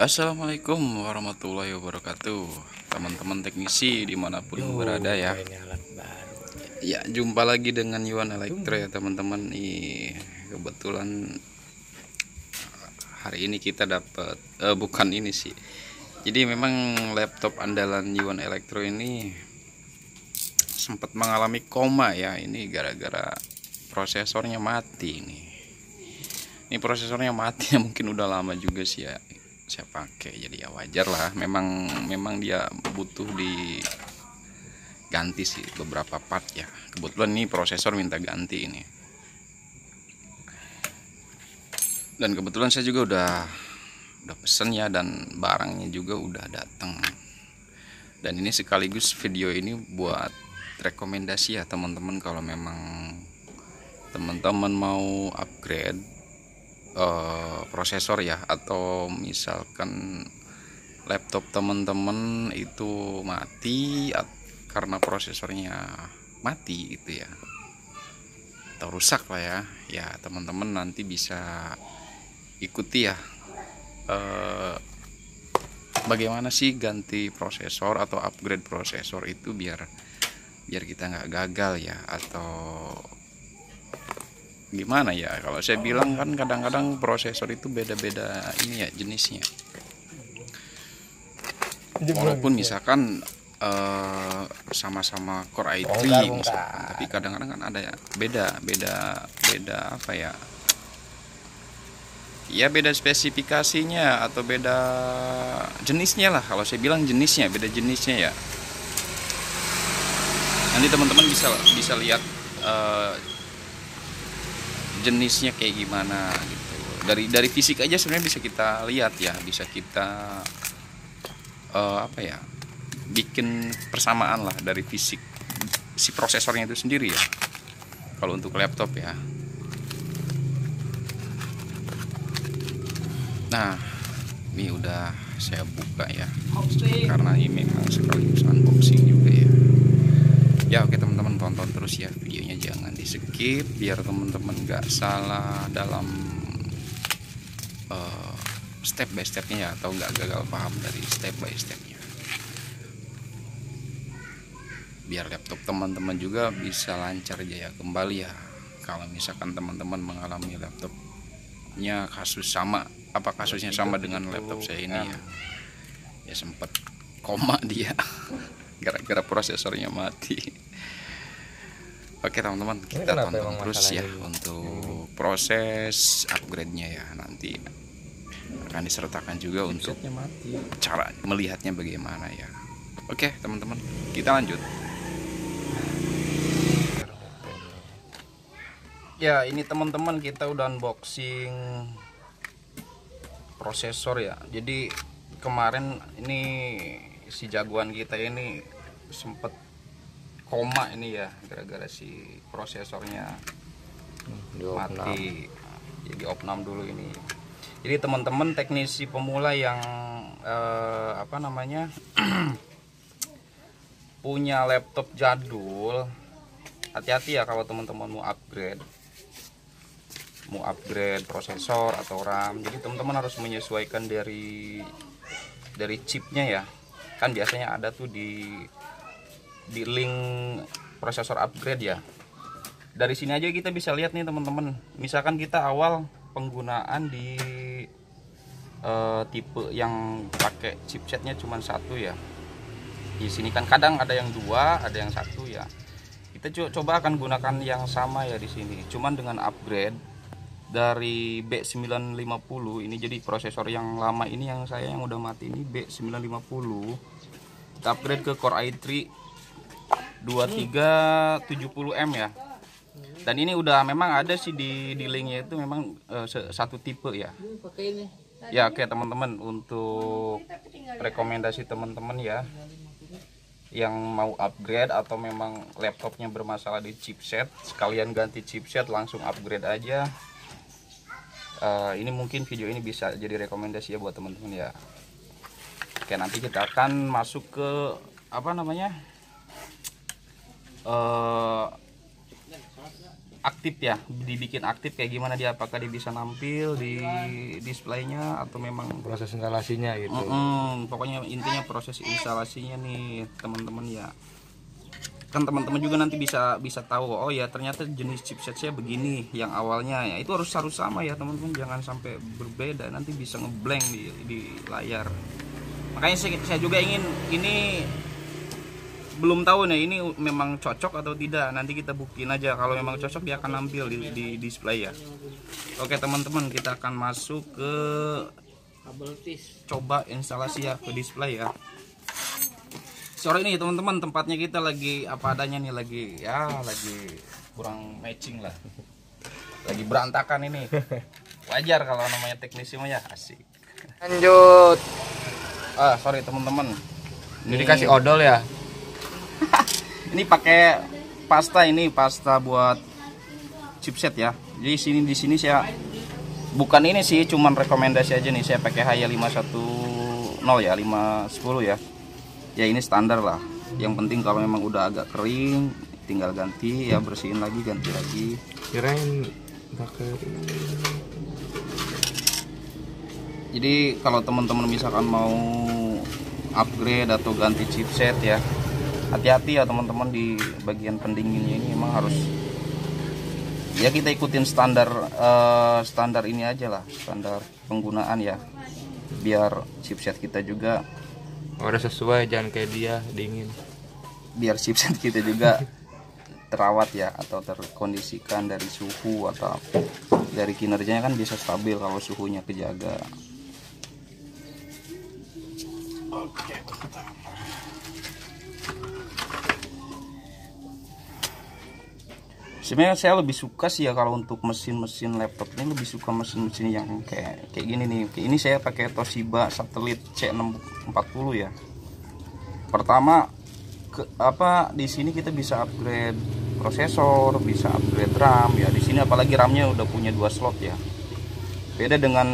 Assalamualaikum warahmatullahi wabarakatuh, teman-teman teknisi dimanapun berada ya. Ya, jumpa lagi dengan Yuan Elektro ya teman-teman. Kebetulan hari ini kita dapat bukan ini sih. Jadi memang laptop andalan Yuan Elektro ini sempat mengalami koma ya. Ini gara-gara prosesornya mati nih. Ini prosesornya mati ya, mungkin udah lama juga sih ya saya pakai, jadi ya wajar lah. Memang dia butuh diganti sih beberapa part ya. Kebetulan ini prosesor minta ganti ini, dan kebetulan saya juga udah pesen ya, dan barangnya juga udah datang. Dan ini sekaligus video ini buat rekomendasi ya teman-teman, kalau memang teman-teman mau upgrade prosesor ya, atau misalkan laptop teman-teman itu mati karena prosesornya mati gitu ya, atau rusak lah ya. Ya teman-teman nanti bisa ikuti ya bagaimana sih ganti prosesor atau upgrade prosesor itu biar kita nggak gagal ya, atau gimana ya. Kalau saya bilang kan kadang-kadang prosesor itu beda-beda ini ya jenisnya, walaupun misalkan sama-sama Core i3 misalkan, tapi kadang-kadang kan ada ya beda apa ya, beda spesifikasinya atau beda jenisnya lah. Kalau saya bilang jenisnya beda jenisnya ya. Nanti teman-teman bisa lihat jenisnya kayak gimana gitu. Dari fisik aja sebenarnya bisa kita lihat ya, bisa kita bikin persamaan lah dari fisik si prosesornya itu sendiri ya, kalau untuk laptop ya. Nah, ini udah saya buka ya, karena ini memang sekaligus unboxing juga ya. Ya oke teman-teman, tonton terus ya videonya, jangan di skip biar teman-teman gak salah dalam step by stepnya ya, atau gak gagal paham dari step by stepnya, biar laptop teman-teman juga bisa lancar jaya kembali ya. Kalau misalkan teman-teman mengalami laptopnya kasusnya sama dengan laptop saya ini ya sempat koma dia gara-gara prosesornya mati. Oke teman-teman, kita tonton terus ya untuk proses upgrade-nya ya. Nanti akan disertakan juga untuk cara melihatnya bagaimana ya. Oke teman-teman, kita lanjut. Ya ini teman-teman, kita udah unboxing prosesor ya. Jadi kemarin ini si jagoan kita ini sempet koma ini ya, gara-gara si prosesornya mati. Jadi opnam dulu ini. Jadi teman-teman teknisi pemula yang punya laptop jadul, hati-hati ya kalau teman-teman mau upgrade prosesor atau RAM. Jadi teman-teman harus menyesuaikan dari chipnya ya. Kan biasanya ada tuh di link prosesor upgrade ya. Dari sini aja kita bisa lihat nih teman-teman. Misalkan kita awal penggunaan di tipe yang pakai chipsetnya cuma satu ya. Di sini kan kadang ada yang dua, ada yang satu ya. Kita coba akan gunakan yang sama ya di sini. Cuman dengan upgrade dari B950 ini, jadi prosesor yang lama ini yang udah mati ini B950, kita upgrade ke Core i3 2370M ya. Dan ini udah memang ada sih di linknya itu memang satu tipe ya. Ya oke teman-teman, untuk rekomendasi teman-teman ya yang mau upgrade atau memang laptopnya bermasalah di chipset, sekalian ganti chipset langsung upgrade aja. Ini mungkin video ini bisa jadi rekomendasi ya buat teman-teman ya. Oke, nanti kita akan masuk ke aktif ya, dibikin aktif kayak gimana dia, apakah dia bisa nampil di displaynya atau memang proses instalasinya gitu. Pokoknya intinya proses instalasinya nih teman-teman ya. Kan teman-teman juga nanti bisa tahu, oh ya ternyata jenis chipsetnya begini yang awalnya ya, itu harus sama ya teman-teman, jangan sampai berbeda, nanti bisa ngeblank di layar. Makanya saya juga ingin, ini belum tahu nih ini memang cocok atau tidak, nanti kita buktiin aja. Kalau memang cocok dia akan nampil di display ya. Oke teman-teman, kita akan masuk ke coba instalasi ya ke display ya. Sore ini teman-teman tempatnya kita lagi apa adanya nih, lagi kurang matching lah, lagi berantakan ini. Wajar kalau namanya teknisi mah ya, asik. Lanjut. Sorry teman-teman, Ini dikasih odol ya. ini pakai pasta buat chipset ya. Jadi di sini saya bukan ini sih, cuman rekomendasi aja nih, saya pakai Haya 510 ya, 510 ya. Ya ini standar lah. Yang penting kalau memang udah agak kering tinggal ganti ya, bersihin lagi, ganti lagi. Kirain pakai. Jadi kalau teman-teman misalkan mau upgrade atau ganti chipset ya, hati-hati ya teman-teman, di bagian pendinginnya ini emang harus ya kita ikutin standar ini aja lah, standar penggunaan ya, biar chipset kita juga Udah sesuai, jangan kayak dia dingin. Biar chipset kita juga terawat ya, atau terkondisikan dari suhu atau dari kinerjanya kan bisa stabil kalau suhunya kejaga. Oke, sebenarnya saya lebih suka sih ya kalau untuk mesin-mesin laptop ini, lebih suka mesin-mesin yang kayak gini nih. Kayak ini saya pakai Toshiba Satellite C640 ya. Pertama di sini kita bisa upgrade prosesor, bisa upgrade RAM ya. Di sini apalagi RAM-nya udah punya 2 slot ya. Beda dengan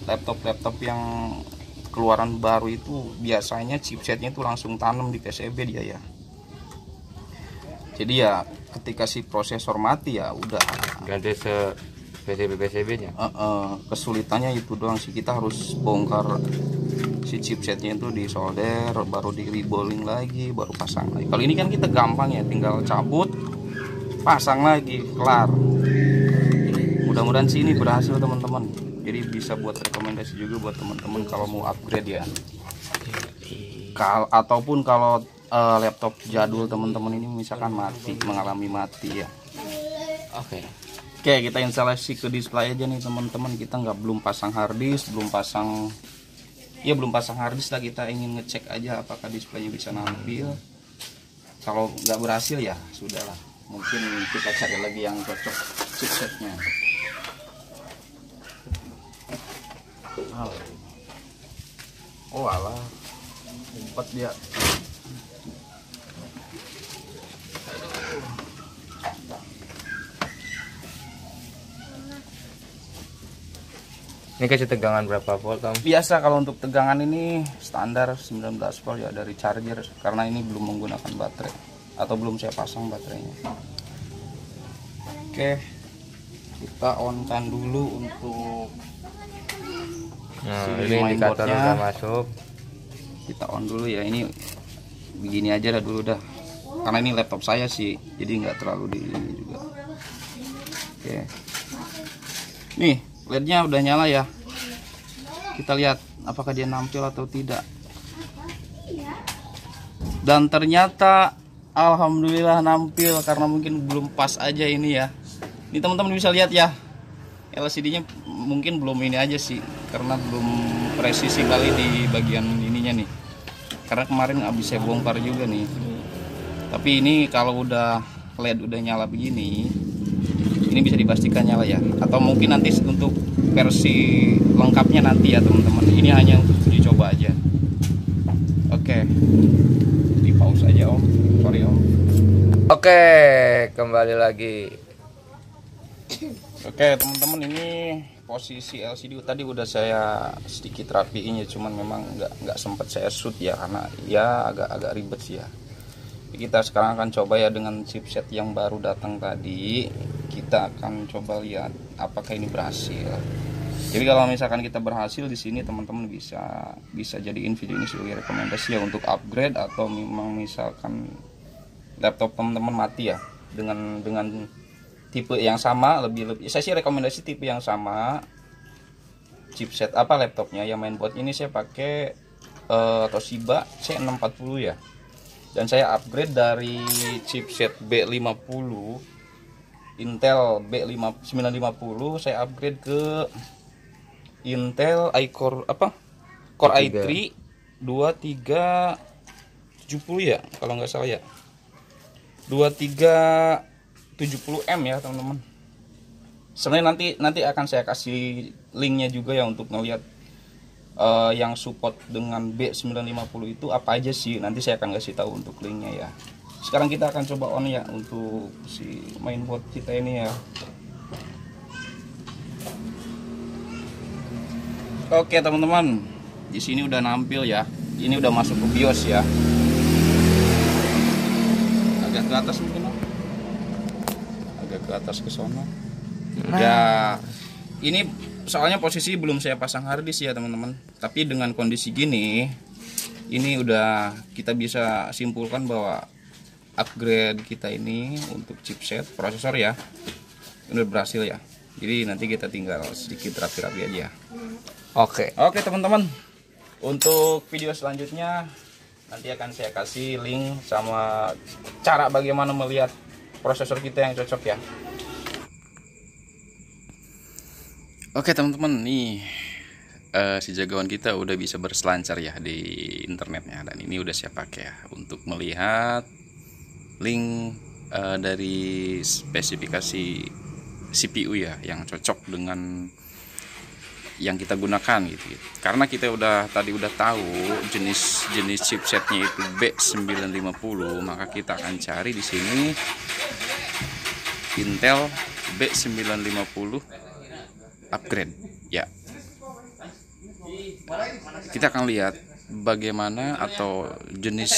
laptop yang keluaran baru itu, biasanya chipsetnya itu langsung tanam di PCB dia ya. Jadi ya ketika si prosesor mati ya udah Ganti PCB-nya. Kesulitannya itu doang sih, kita harus bongkar si chipsetnya itu, disolder, baru di reballing lagi, baru pasang lagi. Kalau ini kan kita gampang ya, tinggal cabut, pasang lagi, kelar. Mudah-mudahan sih ini berhasil teman-teman. Jadi bisa buat rekomendasi juga buat teman-teman kalau mau upgrade ya. Ataupun kalau laptop jadul teman-teman ini misalkan mengalami mati ya. Oke, kita instalasi ke display aja nih teman-teman. Kita belum pasang harddisk, belum pasang harddisk lah. Kita ingin ngecek aja apakah displaynya bisa nampil. Kalau nggak berhasil ya sudahlah, mungkin kita cari lagi yang cocok chipsetnya. Oh alah, empat dia. Ini kasih tegangan berapa volt Om? Biasa kalau untuk tegangan ini standar 19 volt ya dari charger, karena ini belum menggunakan baterai atau belum saya pasang baterainya. Oke, kita on kan dulu untuk ini indikator udah masuk. Kita on dulu ya, ini begini aja dah dulu dah, karena ini laptop saya sih, jadi nggak terlalu di ini juga. Oke, nih LED-nya udah nyala ya. Kita lihat apakah dia nampil atau tidak. Dan ternyata alhamdulillah nampil, karena mungkin belum pas aja ini ya. Ini teman-teman bisa lihat ya, LCD-nya mungkin belum ini aja sih, karena belum presisi kali di bagian ininya nih. Karena kemarin habis saya bongkar juga nih. Tapi ini kalau udah LED udah nyala begini, ini bisa dipastikan nyala ya. Atau mungkin nanti untuk versi lengkapnya nanti ya teman-teman. Ini hanya untuk dicoba aja. Oke, di pause aja Om. Sorry Om. Oke, kembali lagi. Oke teman-teman, ini posisi LCD tadi udah saya sedikit rapiin ya, cuman memang nggak sempat saya shoot ya, karena ya agak ribet sih ya. Kita sekarang akan coba ya dengan chipset yang baru datang tadi. kita akan coba lihat apakah ini berhasil. Jadi kalau misalkan kita berhasil di sini, teman-teman bisa jadiin video ini sebagai rekomendasi ya untuk upgrade, atau memang misalkan laptop teman-teman mati ya dengan tipe yang sama, lebih saya sih rekomendasi tipe yang sama chipset laptopnya. Yang mainboard ini saya pakai Toshiba C640 ya, dan saya upgrade dari chipset B50 Intel B950, saya upgrade ke Intel iCore Core i3 2370 ya, kalau nggak salah ya, 2370M ya teman-teman. Sebenarnya nanti akan saya kasih linknya juga ya untuk ngelihat yang support dengan B950 itu apa aja sih. Nanti saya akan kasih tahu untuk linknya ya. Sekarang kita akan coba on ya untuk si mainboard kita ini ya. Oke teman-teman, di sini udah nampil ya. Ini udah masuk ke BIOS ya. Agak ke atas mungkin, agak ke atas ke sono. Ya, ini soalnya posisi belum saya pasang harddisk ya teman-teman. Tapi dengan kondisi gini, ini udah kita bisa simpulkan bahwa upgrade kita ini untuk chipset prosesor ya, ini udah berhasil ya. Jadi nanti kita tinggal sedikit rapi-rapi aja. Oke teman-teman, untuk video selanjutnya nanti akan saya kasih link sama cara bagaimana melihat prosesor kita yang cocok ya. Oke teman-teman, nih si jagoan kita udah bisa berselancar ya di internetnya, dan ini udah saya pakai ya untuk melihat link dari spesifikasi CPU ya yang cocok dengan yang kita gunakan gitu. Karena kita tadi udah tahu jenis chipsetnya itu B950, maka kita akan cari di sini Intel B950 upgrade ya. Kita akan lihat bagaimana atau jenis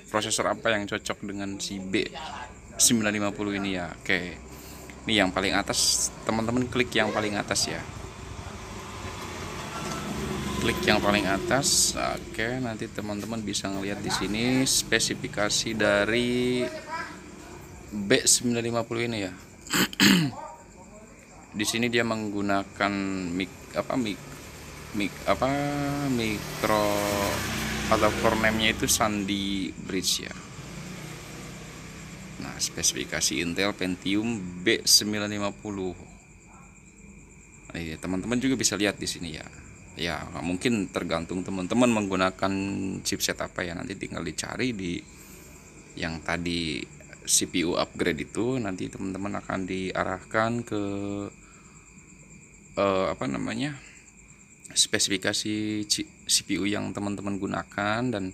prosesor apa yang cocok dengan si B950 ini ya. Oke, ini yang paling atas, teman-teman klik yang paling atas ya, klik yang paling atas. Oke, nanti teman-teman bisa ngelihat di sini spesifikasi dari B950 ini ya. Di sini dia menggunakan mikro atau core name-nya itu Sandy Bridge ya. Nah, spesifikasi Intel Pentium B950. Teman-teman juga bisa lihat di sini ya. Ya, mungkin tergantung teman-teman menggunakan chipset apa ya, nanti tinggal dicari di yang tadi CPU upgrade itu, nanti teman-teman akan diarahkan ke spesifikasi CPU yang teman-teman gunakan, dan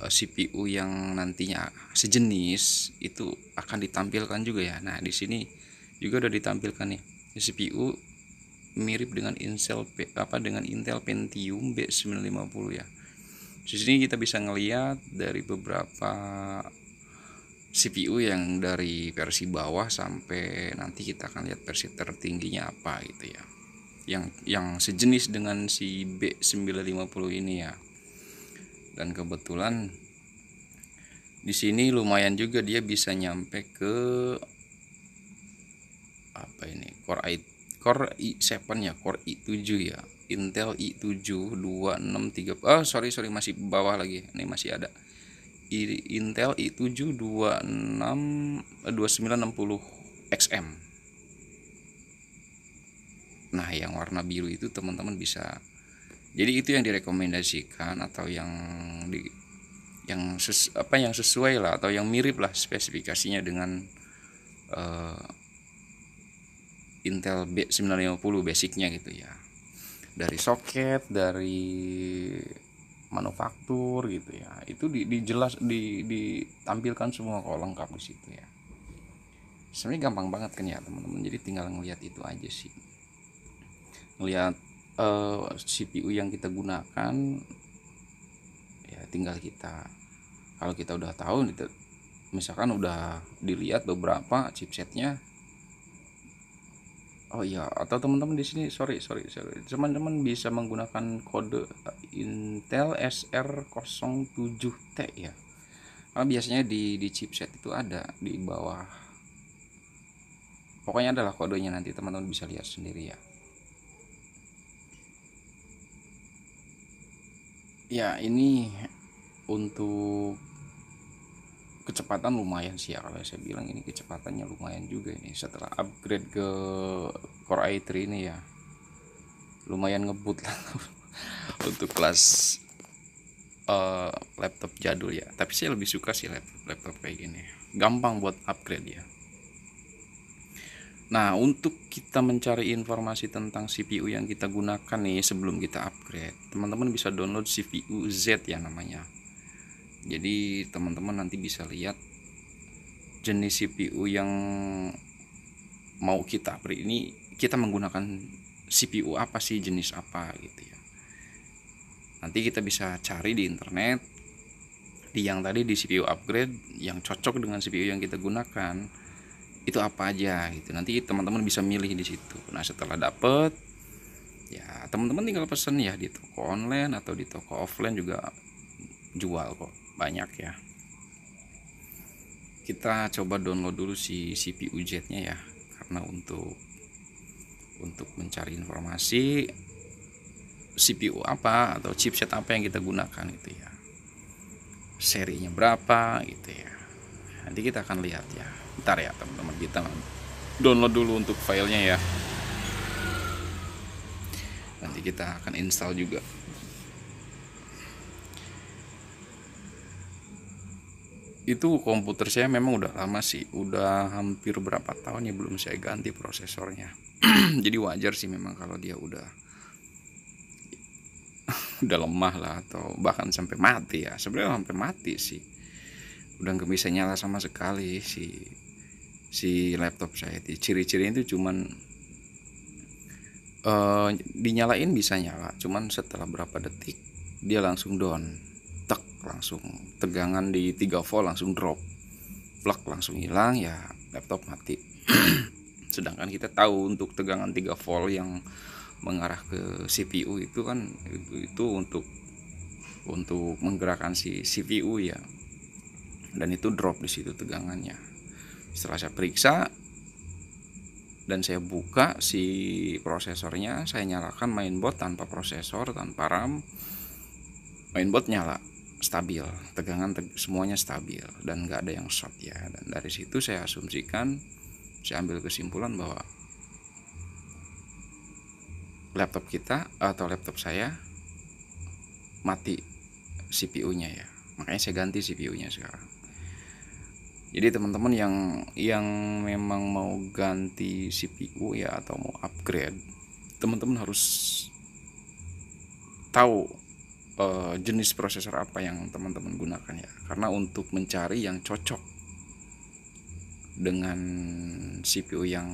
CPU yang nantinya sejenis itu akan ditampilkan juga ya. Nah, di sini juga udah ditampilkan nih CPU mirip dengan Intel Pentium B950 ya. Di sini kita bisa ngelihat dari beberapa CPU yang dari versi bawah sampai nanti kita akan lihat versi tertingginya apa gitu ya. Yang sejenis dengan si B950 ini ya. Dan kebetulan di sini lumayan juga dia bisa nyampe ke Core i7 ya, Core i7 ya, Intel i7 2630. Sorry masih bawah lagi. Ini masih ada Intel i7 2960 XM. Nah, yang warna biru itu teman-teman bisa. Jadi itu yang direkomendasikan, atau yang sesuai lah, atau yang mirip lah spesifikasinya dengan Intel B950 basicnya gitu ya. Dari soket, dari manufaktur gitu ya. Itu ditampilkan semua kok, lengkap di situ ya. Sebenarnya gampang banget kan ya teman-teman. Jadi tinggal ngelihat itu aja sih. Ngelihat CPU yang kita gunakan ya, tinggal kalau kita udah tahu, misalkan udah dilihat beberapa chipsetnya, Oh iya, atau teman-teman di sini sorry, teman-teman bisa menggunakan kode Intel SR07T ya. Karena biasanya di chipset itu ada di bawah. Pokoknya adalah kodenya, nanti teman-teman bisa lihat sendiri ya. Ya, ini untuk kecepatan lumayan sih ya, kalau saya bilang ini kecepatannya lumayan juga ini setelah upgrade ke Core i3 ini ya, lumayan ngebut lah untuk kelas laptop jadul ya. Tapi saya lebih suka sih laptop kayak gini, gampang buat upgrade ya. Nah, untuk kita mencari informasi tentang CPU yang kita gunakan nih sebelum kita upgrade, teman-teman bisa download CPU Z ya namanya. Jadi teman-teman nanti bisa lihat jenis CPU yang mau kita upgrade ini, kita menggunakan CPU apa sih, jenis apa gitu ya. Nanti kita bisa cari di internet di yang tadi di CPU upgrade yang cocok dengan CPU yang kita gunakan itu apa aja gitu. Nanti teman-teman bisa milih di situ. Nah, setelah dapet ya teman-teman tinggal pesen ya di toko online atau di toko offline juga jual kok, banyak ya. Kita coba download dulu si CPU Z-nya ya, karena untuk mencari informasi CPU apa atau chipset apa yang kita gunakan gitu ya, serinya berapa gitu ya. Nanti kita akan lihat ya. Bentar ya teman-teman, kita download dulu untuk filenya ya. Nanti kita akan install juga. Itu komputer saya memang udah lama sih, udah hampir berapa tahun ya belum saya ganti prosesornya. Jadi wajar sih memang kalau dia udah lemah lah, atau bahkan sampai mati ya. Sebenarnya sampai mati sih, udah nggak bisa nyala sama sekali si laptop saya. Ciri-cirinya itu cuman dinyalain bisa nyala, cuman setelah berapa detik dia langsung down, langsung tegangan di 3 volt langsung drop, plug langsung hilang ya, laptop mati. Sedangkan kita tahu untuk tegangan 3 volt yang mengarah ke CPU itu kan itu untuk menggerakkan si CPU ya, dan itu drop di situ tegangannya. Setelah saya periksa dan saya buka si prosesornya, saya nyalakan mainboard tanpa prosesor, tanpa RAM, mainboard nyala stabil, tegangan semuanya stabil dan nggak ada yang short ya. Dan dari situ saya asumsikan, saya ambil kesimpulan bahwa laptop kita atau laptop saya mati CPU-nya ya. Makanya saya ganti CPU-nya sekarang. Jadi teman-teman yang memang mau ganti CPU ya atau mau upgrade, teman-teman harus tahu jenis prosesor apa yang teman-teman gunakan ya, karena untuk mencari yang cocok dengan CPU yang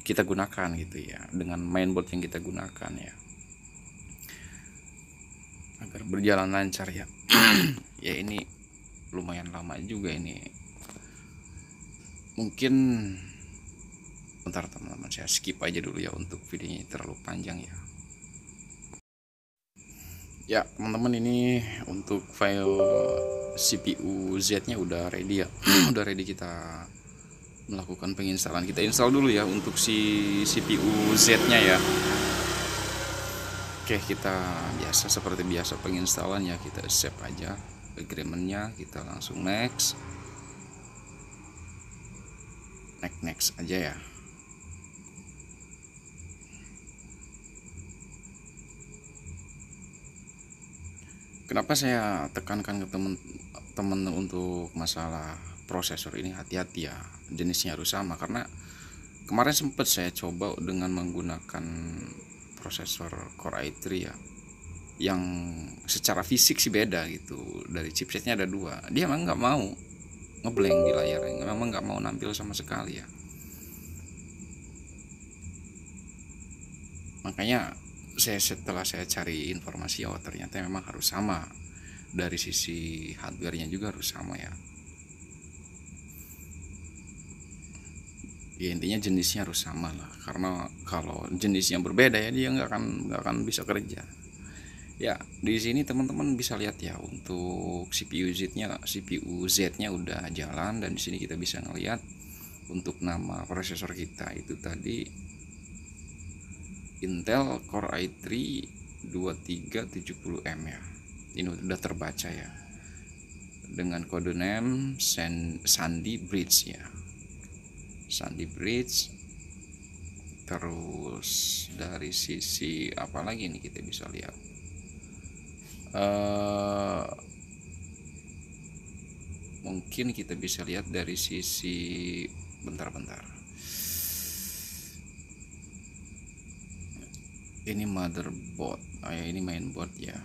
kita gunakan gitu ya, dengan mainboard yang kita gunakan ya, agar berjalan lancar ya. Ya ini lumayan lama juga ini, mungkin bentar teman-teman, saya skip aja dulu ya untuk videonya terlalu panjang ya. Ya teman-teman, ini untuk file CPU Z-nya udah ready ya. Udah ready kita melakukan penginstalan. Kita install dulu ya untuk si CPU Z-nya ya. Oke, kita seperti biasa penginstalan ya, kita save aja agreement-nya, kita langsung next aja ya. Kenapa saya tekankan ke teman-teman untuk masalah prosesor ini, hati-hati ya, jenisnya harus sama. Karena kemarin sempat saya coba dengan menggunakan prosesor Core i3 ya, yang secara fisik sih beda gitu. Dari chipsetnya ada 2, dia memang nggak mau ngeblank di layarnya, memang nggak mau nampil sama sekali ya. Makanya setelah saya cari informasi, oh ternyata memang harus sama, dari sisi hardware-nya juga harus sama ya. Ya intinya jenisnya harus sama lah, karena kalau jenisnya berbeda ya dia nggak akan bisa kerja. Ya di sini teman-teman bisa lihat ya, untuk CPU Z-nya udah jalan, dan di sini kita bisa ngelihat untuk nama prosesor kita itu tadi Intel Core i3 2370M ya. Ini udah terbaca ya, dengan kode name Sandy Bridge ya, Sandy Bridge. Terus dari sisi apa lagi nih kita bisa lihat, mungkin kita bisa lihat dari sisi bentar, ini motherboard, ini mainboard ya.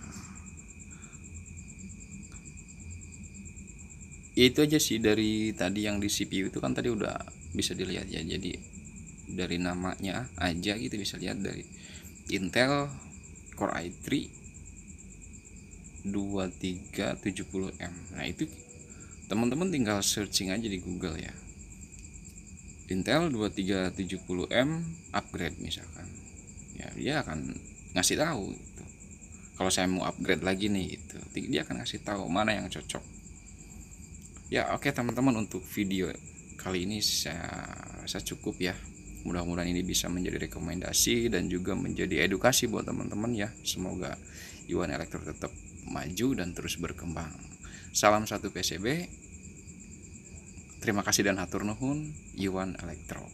Itu aja sih dari tadi yang di CPU itu kan tadi udah bisa dilihat ya. Jadi dari namanya aja kita bisa lihat dari Intel Core i3 2370M. Nah itu teman-teman tinggal searching aja di Google ya, Intel 2370M upgrade misalkan ya, dia akan ngasih tahu gitu. Kalau saya mau upgrade lagi nih gitu, dia akan ngasih tahu mana yang cocok ya. Oke teman-teman, untuk video kali ini saya cukup ya. Mudah-mudahan ini bisa menjadi rekomendasi dan juga menjadi edukasi buat teman-teman ya. Semoga Yuan Elektro tetap maju dan terus berkembang. Salam satu PCB. Terima kasih dan hatur nuhun, Yuan Elektro.